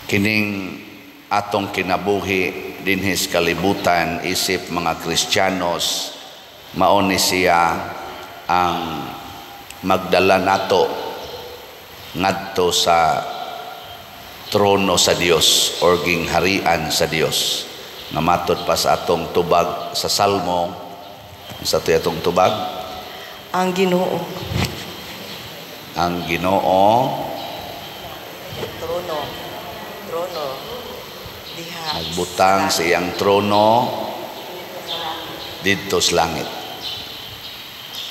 kining atong kinabuhi dinhis kalibutan isip mga Kristiyanos, mao ni siya ang magdala nato ngadto sa trono sa Dios or gingharian sa Dios. Nga matod pa sa atong tubag sa Salmo, sa atong tubag, ang Ginoo trono diha nagbutang sa iyang trono didto sa langit.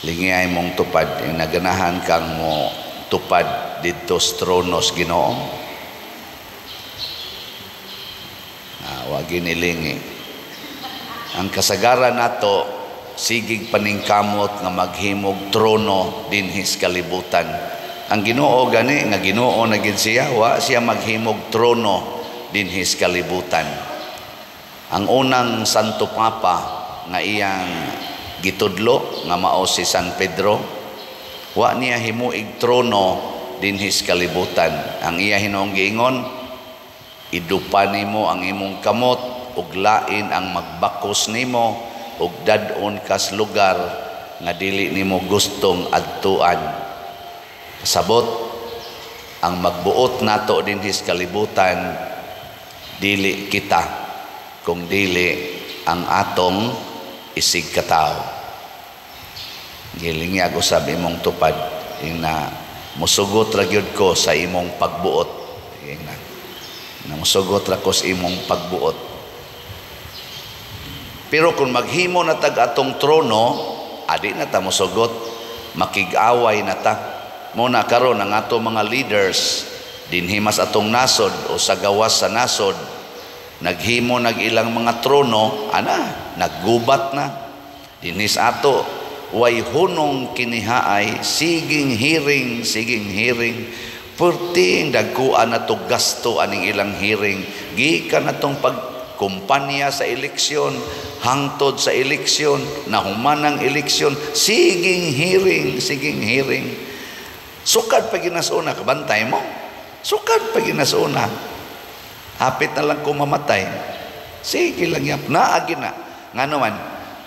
Lingay mong tupad, yung naganahan kang mo tupad didto sa trono sa Ginoo. Wa ginilingi. Ang kasagaran nato sigig paningkamot nga maghimog trono dinhis kalibutan. Ang Ginoo gani nga Ginoo na gid siya, wa siya maghimog trono dinhis kalibutan. Ang unang Santo Papa nga iyang gitudlo nga mao si San Pedro, wa niya himuig trono dinhis kalibutan. Ang iya hinuong giingon, idupa nimo ang imong kamot ug lain ang magbakos nimo ug dad-on kas lugar nga dili nimo gustong adtuan. Sabot ang magbuot nato dinhis kalibutan dili kita kung dili ang atong isig katao. Gilingi ako sabi imong tupad na musugot ra gyud ko sa imong pagbuot. Na musugot ra ko sa imong pagbuot. Pero kung maghimo na tag atong trono, adi na ta musugot, makig-away na ta. Muna karon ang atong mga leaders dinhi mas atong nasod o sa gawas sa nasod, naghimo nag-ilang mga trono, naggubat na. Dinhis ato, way hunong kinihaay, siging hearing, purting dagkuan na to gasto aning ilang hearing, gikan na tong pagkumpanya sa eleksyon, hangtod sa eleksyon, nahumanang eleksyon, siging hearing. Sukad pa ginasuna, kabantay mo, sukad pa ginasuna. Hapit na lang ko mamatay. Sige lang yan. Naagi na. Nga naman,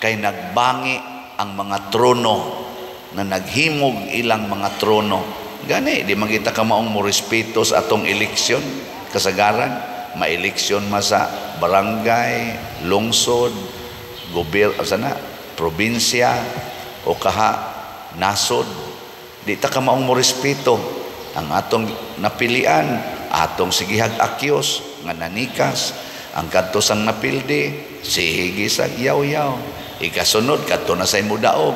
kay nagbangi ang mga trono na naghimog ilang mga trono. Gani, di magita ka maong mo respeto sa atong eleksyon. Kasagaran, ma-eleksyon sa barangay, lungsod, probinsya, o kaha, nasod. Di ta ka maong mo respeto ang atong napilian, atong sigihag akyos, nga nanikas, ang kadto sang napildi, sihigi sa yaw-yaw. Ikasunod, kadto na sa imudaog.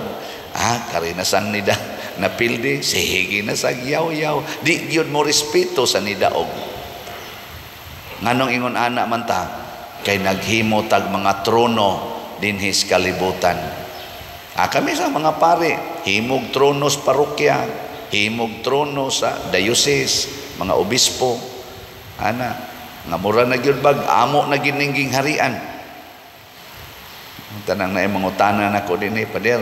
Karinasang nida napildi, sihigi na sa yaw-yaw. Di yun mo respeto sa nidaog. Nganong ingon anak man ta, kay naghimo tag mga trono dinhis kalibutan. Kami sa mga pare, himog trono sa parokya, himog trono sa diocese, mga obispo, nga mura na gyud bag amo na giningging harian. Tanang na mga utana nako dinhi padel.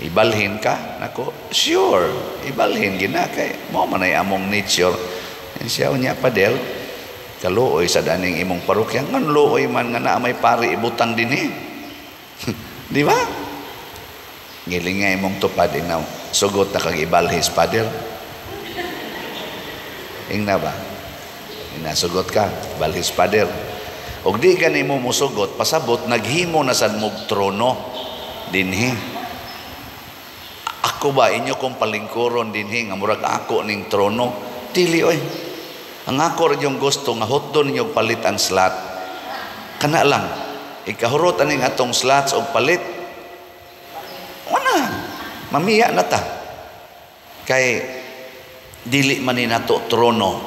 Ibalhin ka nako, sure, ibalhin gina kay mo man ay among nature. Siya unya padel, kaluoy sa daning imong parokya, ngan luoy man nga na may pare ibutang dinhi. Di ba? Ngilingay mong tupad na sugot na kang ibalhis padel. Ingna ba? Inasugot ka, balhis pader. Og di gani mo musugot, pasabot, naghimo na sad mog trono dinhi. Ako ba, inyo kong palingkuron dinhi, nga murag ako ning trono? Dili oy. Ang ako rin yung gusto, nga hotdon ninyo palit ang slot. Kana lang, ikahurot aning atong slots o palit. Mamiya na ta. Kay, dili man ni nato trono.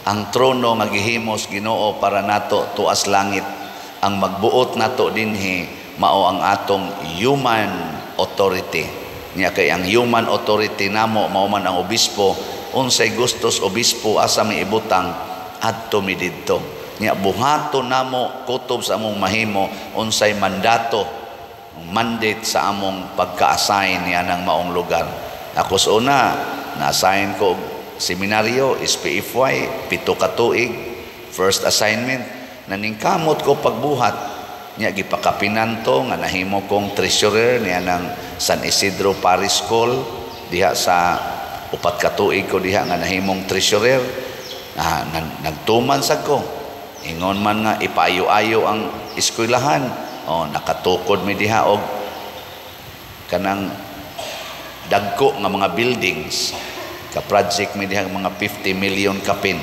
Ang trono nga gihimos Ginoo para nato tuas langit. Ang magbuot nato dinhi mao ang atong human authority. Nya kay ang human authority namo mao man ang obispo, unsay gustos obispo asa may ibutang adto mi didto. Nya buhato namo kutob sa among mahimo unsay mandate sa among pagka-assign niya ng maong lugar. Ako sa una na-assign ko seminaryo, SPFY, 7 ka tuig first assignment naningkamot ko pagbuhat nya gipakapinan to nga nahimo kong treasurer niya ng San Isidro Parish School diha sa upat ka tuig ko diha nga nahimong treasurer. Nagtuman sad ko ingon man nga ipayo-ayo ang eskwelahan nakatukod mi diha og kanang dagko nga mga buildings ka project mi diha mga 50 million kapin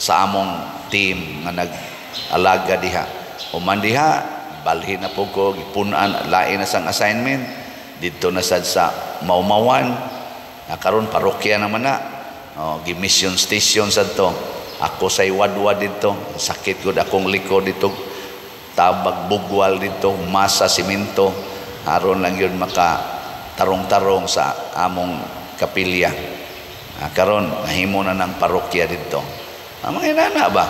sa among team nga nag-alaga diha. Uman diha balhin na po ko gipunan lain na sang assignment dito na sad sa Maumawan karon parokya naman na gi-mission station sad to. Ako say wadwa dito sakit gud akong likod dito tabag bugwal dito masa simento aron lang yun maka tarong-tarong sa among kapilya. Karon nahimo na ng parokya dito. Mga inana ba?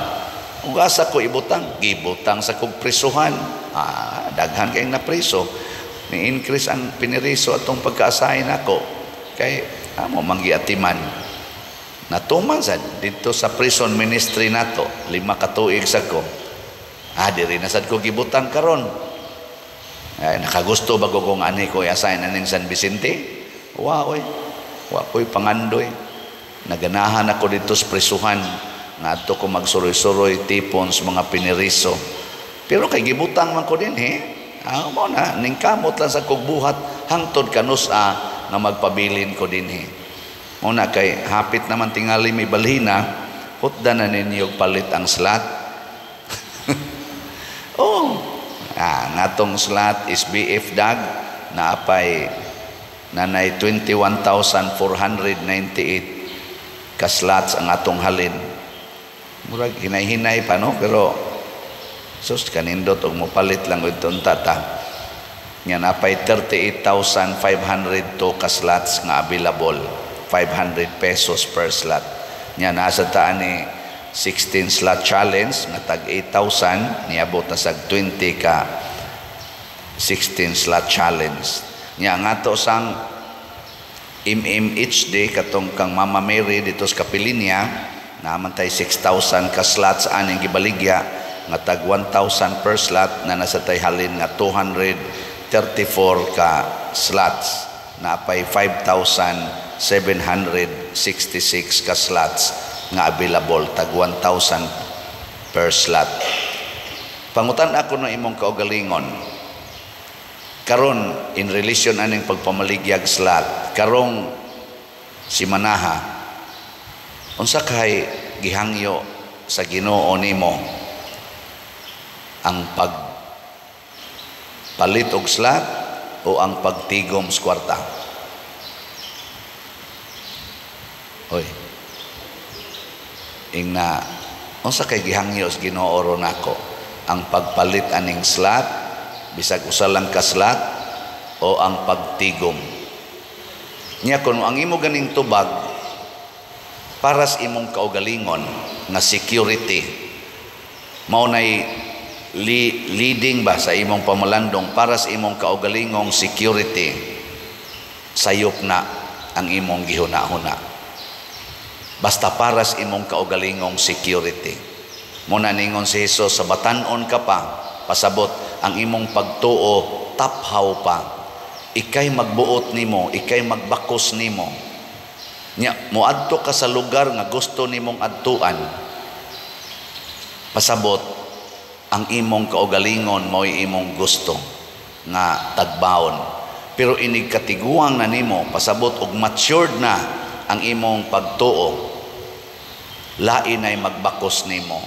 Ug asa ko ibutang, gibutang sa kog prisuhan. Daghan kay na priso. Ni increase ang piniriso atong pagka-assign ako. Kay amo manggiatiman. Natuman sad dito sa prison ministry nato, 5 ka tuig sa ko. Diri na sad ko gibutang karon. Nakagusto ba ko kung ani ko i-assign aning San Vicente? Wa ko'y pangandoy. Naganahan ako dito sa prisuhan nga ato ko magsuroy-suroy tipon sa mga piniriso. Pero kay gibutang man ko din mo na ningkamot lang sa kog buhat hangtod kanus nga magpabilin ko din mo na kay hapit naman tingali may balhina hutda na ninyo palit ang slot. Ngatong slot is BF Dag na apay nanay 21,498 ka slots ang atong halin. Murag hinay-hinay pa no, pero sus kanindot og mopalit lang itong tata. Yan apay 38,500 to ka slots nga available. 500 pesos per slot. Yan nasa taan ni 16 slot challenge nga tag 8,000 niabot na sag 20 ka 16 slot challenge. Nya nga to sang MMHD katong kang Mama Mary dito sa Kapilinya naman tay 6,000 ka slots aning gibaligya nga tag 1,000 per slot na nasa tay halin nga 234 ka slots na pay 5,766 ka slots nga available tag 1,000 per slot. Pangutan ako no imong kaugalingon karon in relation aning pagpamaligyag slot karong si Manaha unsa kay gihangyo sa Ginoo nimo ang pagpalit og slot o ang pagtigom sa kwarta? Ingna unsa kay gihangyo sa Ginoo ron nako ang pagpalit aning slot bisag usa lang ka slot o ang pagtigom niya kun ang imo ganing tubag para sa imong kaugalingon nga security mao nay leading ba sa imong pamalandong para sa imong kaugalingong security sayop na ang imong gihuna-huna basta para sa imong kaugalingong security mo na ningon si Jesus sa batan-on ka pa pasabot ang imong pagtuo taphaw pa ikay magbuot nimo ikay magbakos nimo nya moadto ka sa lugar nga gusto nimong adtuan pasabot ang imong kaugalingon mao'y imong gusto nga tagbaon pero inig katiguang na nimo pasabot og matured na ang imong pagtuo lain ay magbakos nimo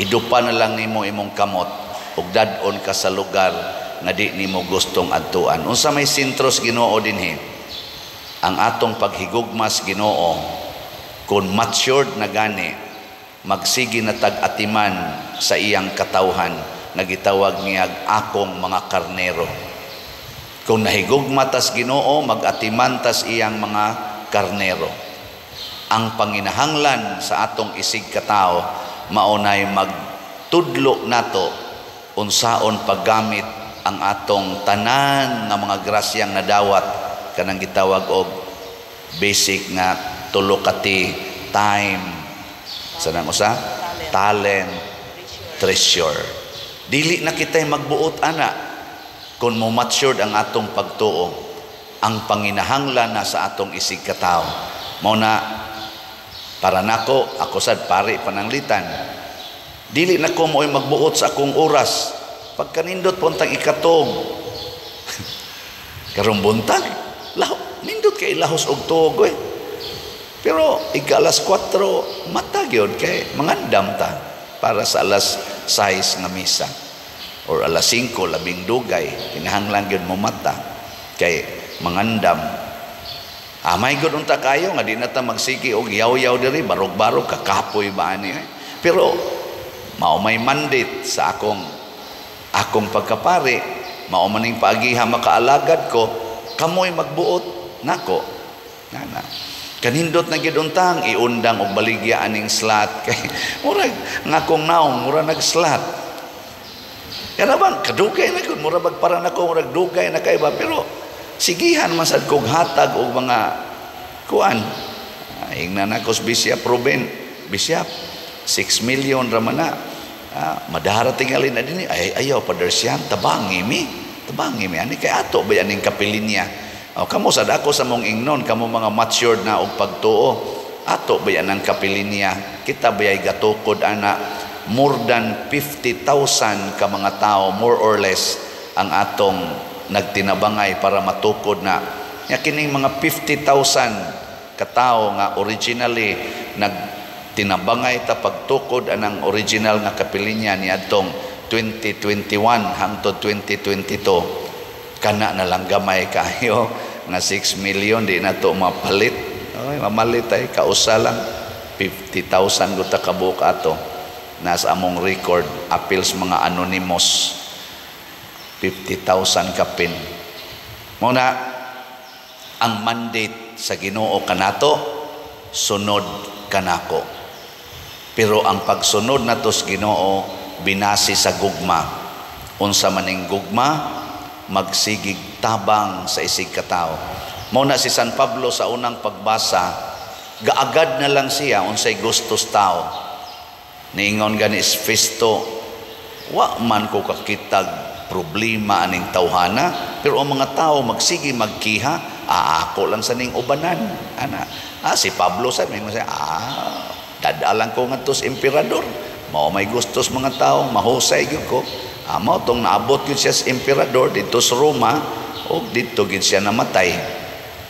idupa na lang nimo imong kamot ug dad-on ka sa lugar nga di nimo gustong adtuan. Unsa may sentros Ginoo dinhi ang atong paghigugmas Ginoo kun matured na gani magsigi na tag-atiman sa iyang katawhan nga gitawag niya akong mga karnero. Kung nahigugma tas Ginoo mag-atiman tas iyang mga karnero. Ang panginahanglan sa atong isig katao maunay magtudlo nato unsaon paggamit ang atong tanan nga mga grasyang nadawat kanang gitawag og basic nga tulo kati time sa nang usa talent, treasure. Dili na kita'y magbuot ana kung mo matured ang atong pagtuo. Ang panginahanglan na sa atong isig katao. Mao na para nako ako sad pari pananglitan. Dili na ko mo'y magbuot sa akong oras. Pagkanindot po tang ikatog. Karong buntag, nindot kay lahos og tuog eh. Pero ika-alas 4 matag yun kay mangandam ta para sa alas 6 nga misa. Or alas 5 labing dugay kinahanglan gyud mo mata kay mangandam. May gud unta kayo nga di na ta magsigi og yaw-yaw diri barog-barog kakapoy ba ani eh. Pero mao may mandate sa akong pagkapari, mao maning paagiha makaalagad ko, kamoy magbuot nako. Nana. Kanindot na gyud untang iundang og baligya aning slot kay murag ngakong naong mura nag-slot. Kana bang kadugay na gud mura bag para nako murag dugay na kay ba pero sigihan man sad kog hatag og mga kuan. Ingna na kos Bishop Ruben, Bishop 6 million ra man na. Madara tingali na dinhi ay ayaw padersian tabangi mi ani kay ato ba aning kapilinya. Kamo sad ako sa mong ingnon kamo mga matured na og pagtuo ato ba ang kapilinya kita bayay gatukod ana more than 50,000 ka mga tao more or less ang atong nagtinabangay para matukod na nya kining mga 50,000 ka tao nga originally tinabangay ta pagtukod anang original nga kapilinya ni adtong 2021 hangtod 2022 kana na lang gamay kayo nga 6 million di na to mapalit mamalit ay kausa lang 50,000 guta kabuok ato nasa among record appeals mga anonymous 50,000 kapin muna ang mandate sa Ginoo kanato sunod kanako. Pero ang pagsunod nato sa Ginoo binasi sa gugma. Unsa maning gugma magsigig tabang sa isig katao. Mao na si San Pablo sa unang pagbasa, gaagad na lang siya unsay gustos tao. Niingon gani Festo, wa man ko kakitag problema aning tawhana, pero ang mga tao magsigi magkiha, ako lang sa ning ubanan. Ana, si Pablo sa may masaya, dadalang ko nga tos emperador. Mao may gustos mga tao, mahusay gyud ko. Mao tong naabot gyud siya sa emperador dito sa Roma, o dito gyud siya namatay.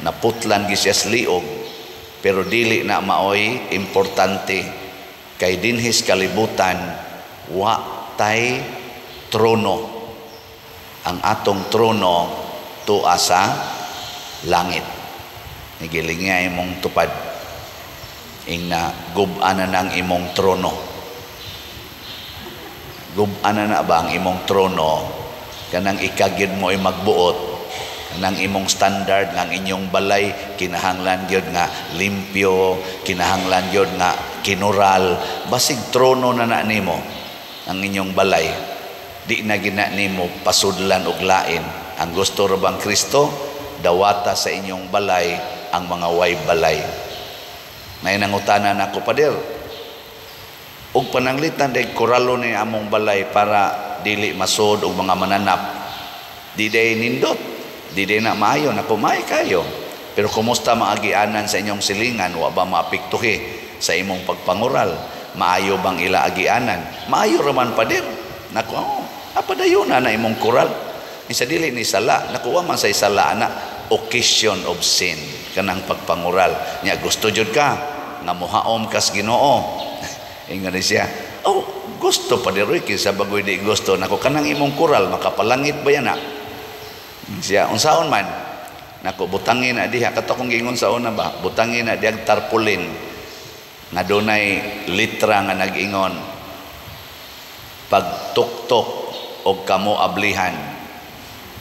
Naputlan gyud siya sa liog. Pero dili na maoy importante kay dinhis kalibutan wa tay trono. Ang atong trono tuwa sa langit. Nigiling nga imong tupad. Ingna gub-ana ng imong trono. Gub-ana na ba ang imong trono kanang ikagid mo ay magbuot kanang imong standard ng inyong balay kinahanglan gyud nga limpyo, kinahanglan gyud nga kinural, basig trono na nimo ang inyong balay. Di na gina nimo pasudlan og lain. Ang gusto ra bang Kristo dawata sa inyong balay ang mga way balay. May nangutanan ako pader og pananglitan day koralo ni among balay para dili masod og mga mananap. Di day nindot, di day na maayo na kumay kayo. Pero kumusta maagianan sa inyong silingan, wa ba maapektuhi sa imong pagpangural? Maayo bang ila agianan? Maayo raman pader. Nako, apadayon na imong koral. Isa dili ni sala, nakuha man sa sala na occasion of sin kanang pagpangural. Nya gusto jud ka nga muhaom kas Ginoo. Ingon siya, gusto pa diroy kinsa bagoy di gusto nako kanang imong koral makapalangit ba yan na? Siya unsaon man nako butangin na diha kato kong gingon sa una ba butangin na diag tarpaulin nga dunay litra nga nag-ingon pagtuktok og kamo ablihan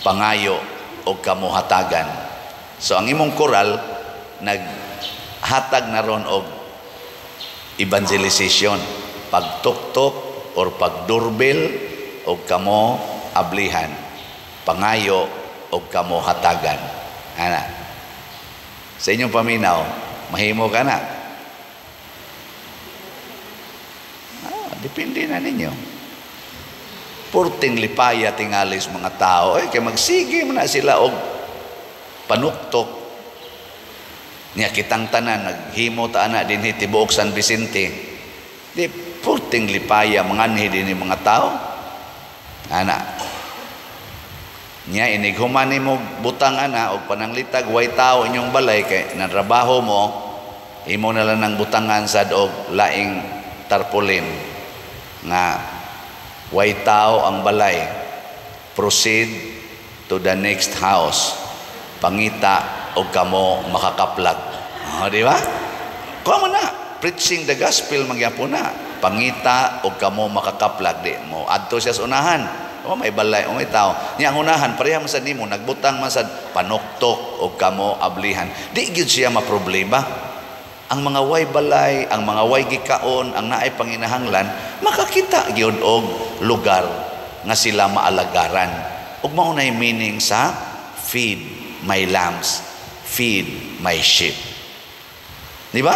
pangayo og kamo hatagan. So ang imong koral naghatag na ron og evangelization, pagtuktok or pagdurbel og kamo ablihan, pangayo og kamo hatagan. Ana. Sa inyong paminaw, mahimo ka na. Depende na ninyo. Purting lipaya tingalis mga tao, kay magsige man na sila og panuktok. Niya kitang tanan, naghimo ta ana din tibuok San Vicente. Di purting lipaya, manganhi din mga tao. Ana. Niya inighumani mo butang ana og pananglitag way tao inyong balay kay natrabaho mo, imo na lang ng butangan sad og laing tarpaulin nga way tao ang balay. Proceed to the next house. Pangita og kamo makakaplag. Di ba? Kuha mo na. Preaching the gospel magyapon na. Pangita og kamo makakaplag. Di mo adto siya sa unahan. May balay, may tao. Niya ang unahan, pareha man sad nimo, nagbutang man sad panuktok og kamo ablihan. Di gyud siya maproblema. Ang mga way balay, ang mga way gikaon, ang naay panginahanglan, makakita gyud og lugar nga sila maalagaran. Ug mao nay meaning sa feed my lambs, feed my sheep. Di ba?